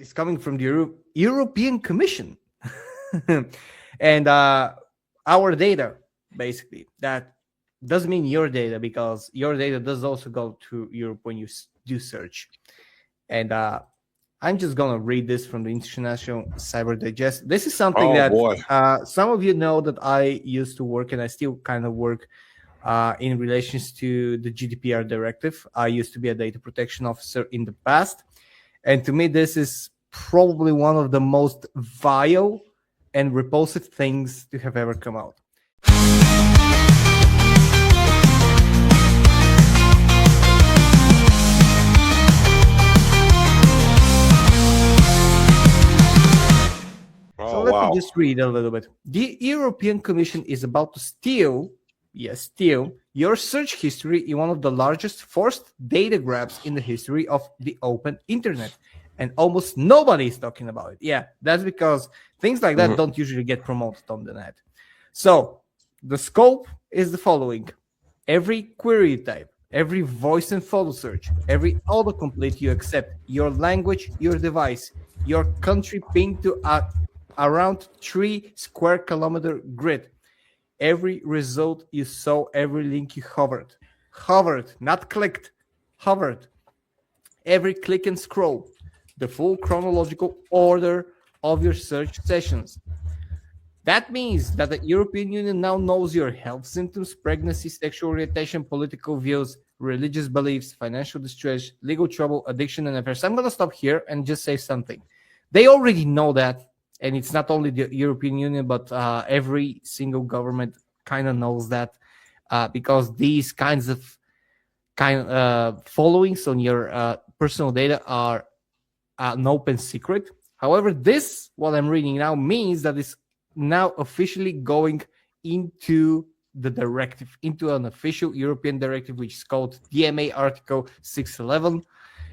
is coming from the European Commission. And our data, basically, that doesn't mean your data, because your data does also go to Europe when you do search. And I'm just going to read this from the International Cyber Digest. This is something some of you know that I used to work, and I still kind of work in relations to the GDPR directive. I used to be a data protection officer in the past. And to me, this is probably one of the most vile and repulsive things to have ever come out. So let me just read a little bit. The European Commission is about to steal your search history in one of the largest forced data grabs in the history of the open internet. And almost nobody is talking about it. Yeah, that's because things like that don't usually get promoted on the net. So the scope is the following. Every query type, every voice and photo search, every autocomplete you accept, your language, your device, your country pinged to around 3 square kilometer grid, every result you saw, every link you hovered, not clicked, hovered, every click and scroll, the full chronological order of your search sessions. That means that the European Union now knows your health symptoms, pregnancy, sexual orientation, political views, religious beliefs, financial distress, legal trouble, addiction, and affairs. I'm going to stop here and just say something. They already know that, and it's not only the European Union, but every single government kind of knows that, because these kinds of followings on your personal data are an open secret. However, this, what I'm reading now, means that it's now officially going into the directive, into an official European directive, which is called DMA Article 611.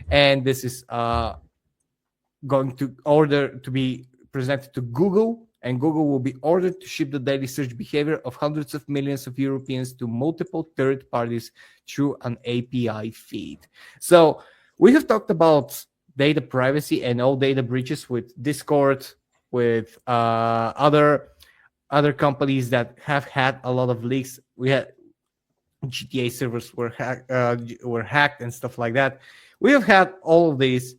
And this is going to order to be presented to Google, and Google will be ordered to ship the daily search behavior of hundreds of millions of Europeans to multiple third parties through an API feed. So we have talked about data privacy and all data breaches with Discord, with other companies that have had a lot of leaks. We had GTA servers were hacked and stuff like that. We have had all of these.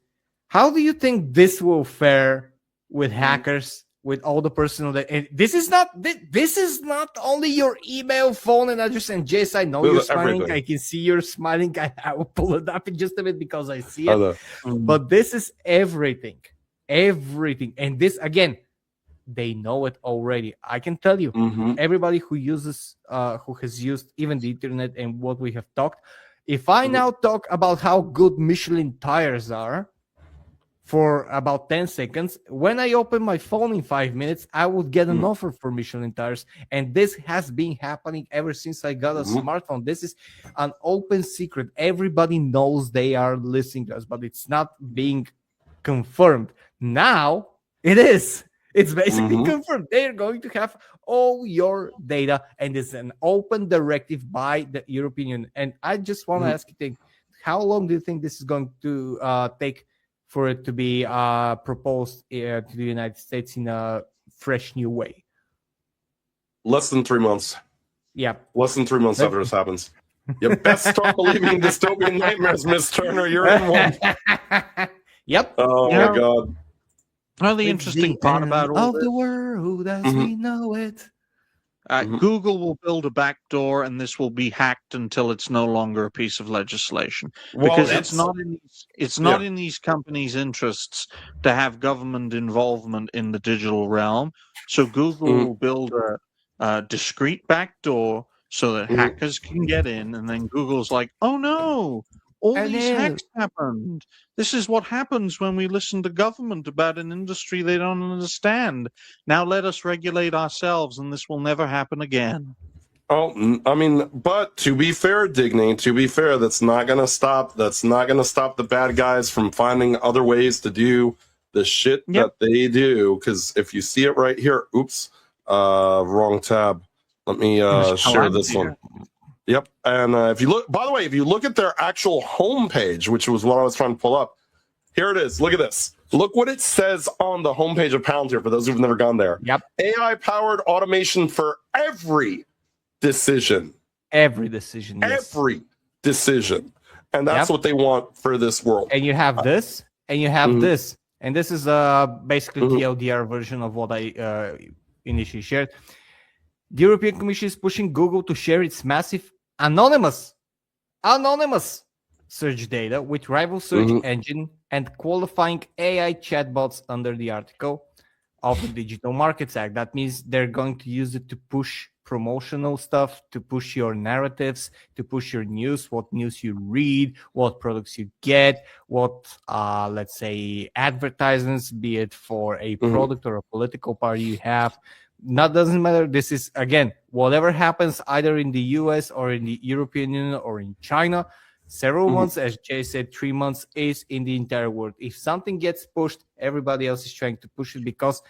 How do you think this will fare with hackers, with all the personal data? And this is not only your email, phone, and address. And Jace, I know you're smiling. Everything. I can see you're smiling. I will pull it up in just a bit because I see it. But this is everything. And this, again, they know it already. I can tell you, everybody who has used even the internet and what we have talked, if I now talk about how good Michelin tires are for about 10 seconds, when I open my phone in 5 minutes, I would get an offer for Michelin tires. And this has been happening ever since I got a smartphone. This is an open secret. Everybody knows they are listening to us, but it's not being confirmed. Now it is. It's basically confirmed. They're going to have all your data, and it's an open directive by the European Union. And I just want to ask you, how long do you think this is going to take for it to be proposed to the United States in a fresh new way? Less than 3 months. Yeah. Less than 3 months after this happens. You best start believing dystopian nightmares, Miss Turner. You're in one. Yep. Oh, my God. Well, the interesting part about all this, the world as we know it. Google will build a backdoor, and this will be hacked until it's no longer a piece of legislation. Because it's not in these companies' interests to have government involvement in the digital realm. So Google will build a discrete backdoor so that hackers can get in, and then Google's like, oh no, all these hacks happened. This is what happens when we listen to government about an industry they don't understand. Now let us regulate ourselves, and this will never happen again. Oh, I mean, but to be fair, Digny, that's not going to stop the bad guys from finding other ways to do the shit that they do. Because if you see it right here, wrong tab. Let me share this one. Yep. And if you look at their actual homepage, which was what I was trying to pull up, here it is. Look at this. Look what it says on the homepage of Palantir for those who've never gone there. Yep. AI-powered automation for every decision. Every decision. Yes. Every decision. And that's what they want for this world. And you have this, and you have this. And this is basically the LDR version of what I initially shared. The European Commission is pushing Google to share its massive anonymous search data with rival search engine and qualifying AI chatbots under the article of the Digital Markets Act. That means they're going to use it to push promotional stuff, to push your narratives, to push your news, what news you read, what products you get, what, let's say, advertisements, be it for a product or a political party you have. That doesn't matter. This is, again, whatever happens either in the US or in the European Union or in China, several months, as Jay said, 3 months is in the entire world. If something gets pushed, everybody else is trying to push it because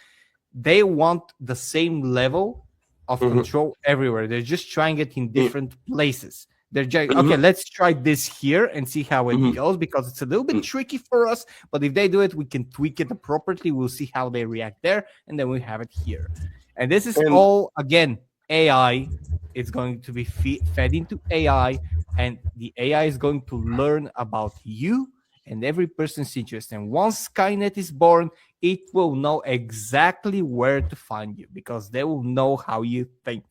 they want the same level of control everywhere. They're just trying it in different places. They're just, okay, let's try this here and see how it goes because it's a little bit tricky for us. But if they do it, we can tweak it appropriately. We'll see how they react there, and then we have it here. And this is all, again, AI. It's going to be fed into AI, and the AI is going to learn about you and every person's interest. And once Skynet is born, it will know exactly where to find you because they will know how you think.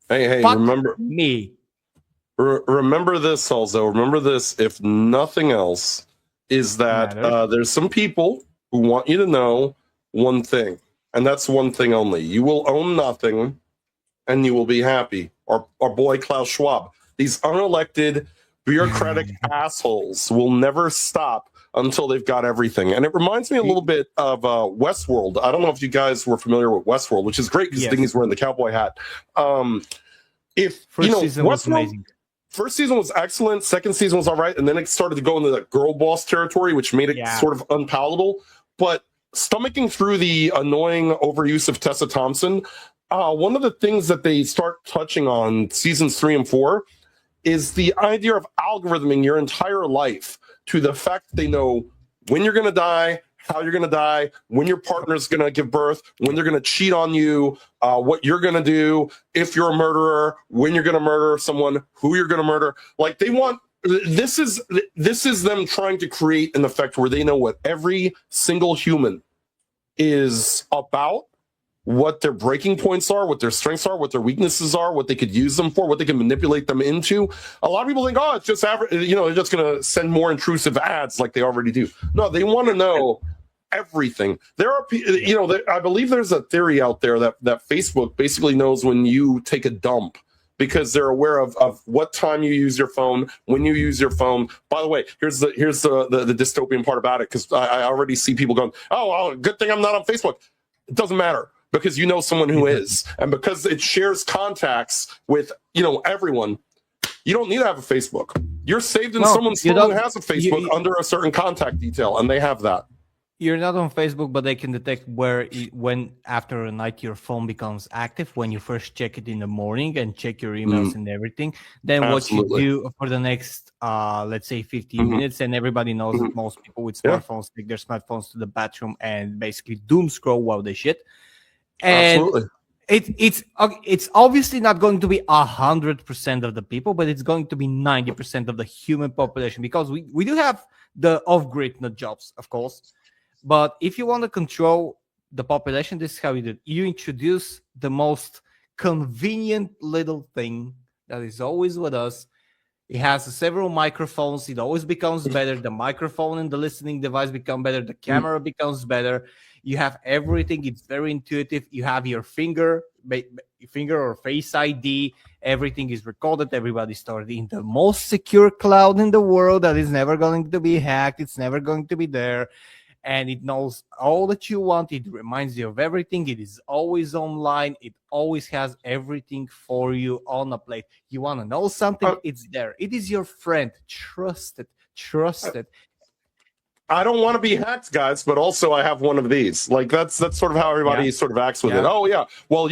Hey, Fuck remember me. Remember this also. Remember this, if nothing else, is that there's some people who want you to know one thing, and that's one thing only. You will own nothing, and you will be happy. Our boy Klaus Schwab. These unelected bureaucratic assholes will never stop until they've got everything. And it reminds me a little bit of Westworld. I don't know if you guys were familiar with Westworld, which is great because Dingy's wearing the cowboy hat. First season was amazing. First season was excellent. Second season was all right. And then it started to go into the girl boss territory, which made it sort of unpalatable. But stomaching through the annoying overuse of Tessa Thompson, one of the things that they start touching on seasons 3 and 4 is the idea of algorithming your entire life to the fact that they know when you're going to die, how you're going to die, when your partner's going to give birth, when they're going to cheat on you, what you're going to do, if you're a murderer, when you're going to murder someone, who you're going to murder. Like they want, this is them trying to create an effect where they know what every single human is about, what their breaking points are, what their strengths are, what their weaknesses are, what they could use them for, what they can manipulate them into. A lot of people think, oh, it's just they're just going to send more intrusive ads like they already do. No, they want to know everything. There are, I believe there's a theory out there that Facebook basically knows when you take a dump because they're aware of what time you use your phone, when you use your phone. By the way, here's the dystopian part about it, because I already see people going, oh, well, good thing I'm not on Facebook. It doesn't matter. Because you know someone who is, and because it shares contacts with everyone, you don't need to have a Facebook. You're saved in someone's phone who has a Facebook under a certain contact detail, and they have that. You're not on Facebook, but they can detect when after a night your phone becomes active, when you first check it in the morning and check your emails and everything. Then what you do for the next, let's say 15 minutes, and everybody knows that most people with smartphones take their smartphones to the bathroom and basically doom scroll while they shit. And it's obviously not going to be 100% of the people, but it's going to be 90% of the human population, because we do have the off-grid nut jobs, of course. But if you want to control the population, this is how you do it. You introduce the most convenient little thing that is always with us. It has several microphones. It always becomes better. The microphone and the listening device become better. The camera becomes better. You have everything. It's very intuitive. You have your finger or face ID. Everything is recorded. Everybody's stored in the most secure cloud in the world that is never going to be hacked. It's never going to be there. And it knows all that you want. It reminds you of everything. It is always online. It always has everything for you on a plate. You want to know something? It's there. It is your friend. Trust it. Trust it. I don't want to be hacked, guys, but also I have one of these. Like that's sort of how everybody sort of acts with it. Oh yeah, well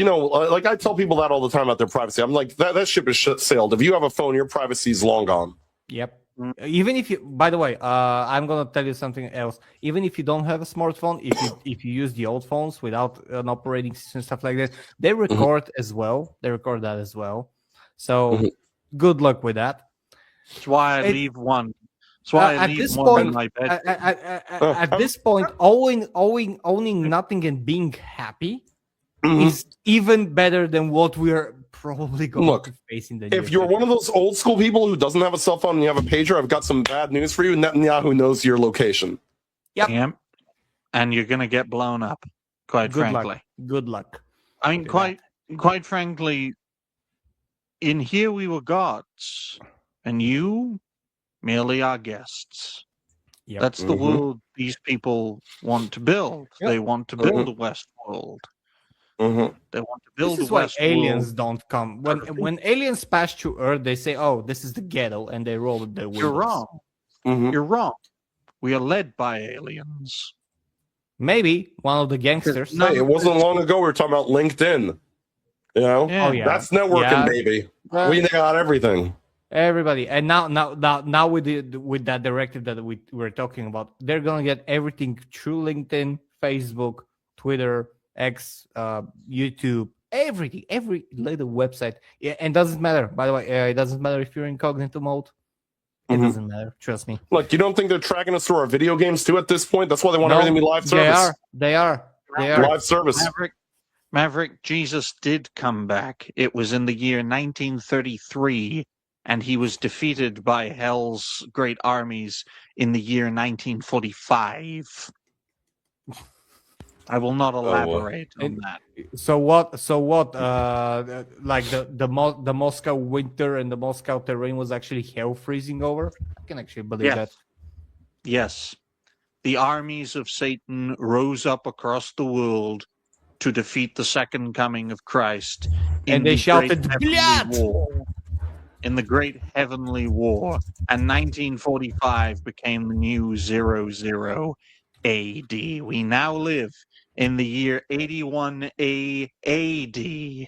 like I tell people that all the time about their privacy. I'm like that ship is sailed. If you have a phone, your privacy is long gone. Yep. Even if you, by the way, I'm gonna tell you something else. Even if you don't have a smartphone, if you use the old phones without an operating system, stuff like that, they record as well. They record that as well. So good luck with that. That's why I leave one. That's why I leave one in my bed. At this point, owning nothing and being happy is even better than what we're probably going to face in the near If you're one of those old school people who doesn't have a cell phone and you have a pager, I've got some bad news for you. Netanyahu knows your location. Yep. And you're going to get blown up, quite frankly. Good luck. I mean, quite frankly, in here we were gods, and you merely our guests. Yep. That's the world these people want to build. Yep. They want to build a West world. They want to build this is a why West aliens world. don't come. When aliens pass through Earth, they say, "Oh, this is the ghetto," and they roll their windows. You're wrong. You're wrong. We are led by aliens. Maybe one of the gangsters. Hey, it wasn't long ago we were talking about LinkedIn. You know, Yeah. Oh yeah, that's networking, baby. We got everything. Everybody, and now with that directive that we're talking about, they're gonna get everything through LinkedIn, Facebook, Twitter, X, YouTube, everything, every little website. Yeah, and doesn't matter. By the way, it doesn't matter if you're in incognito mode. It doesn't matter. Trust me. Look, you don't think they're tracking us through our video games too at this point? That's why they want everything to be live service. They are. Live service. Maverick, Jesus did come back. It was in the year 1933, and he was defeated by Hell's great armies in the year 1945. I will not elaborate on that. So what? Like the Moscow winter and the Moscow terrain was actually hell freezing over. I can actually believe that. Yes, the armies of Satan rose up across the world to defeat the second coming of Christ, and they shouted, in the great heavenly war, and 1945 became the new 00 AD. We now live in the year 81 AD,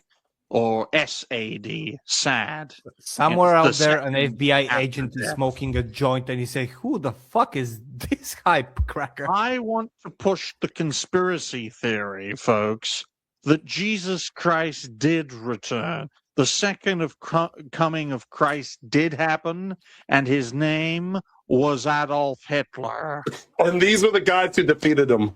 or SAD, sad. Somewhere out there, an FBI agent is smoking a joint, and he say, "Who the fuck is this hype cracker?" I want to push the conspiracy theory, folks, that Jesus Christ did return. The second coming of Christ did happen, and his name was Adolf Hitler. And these were the guys who defeated him.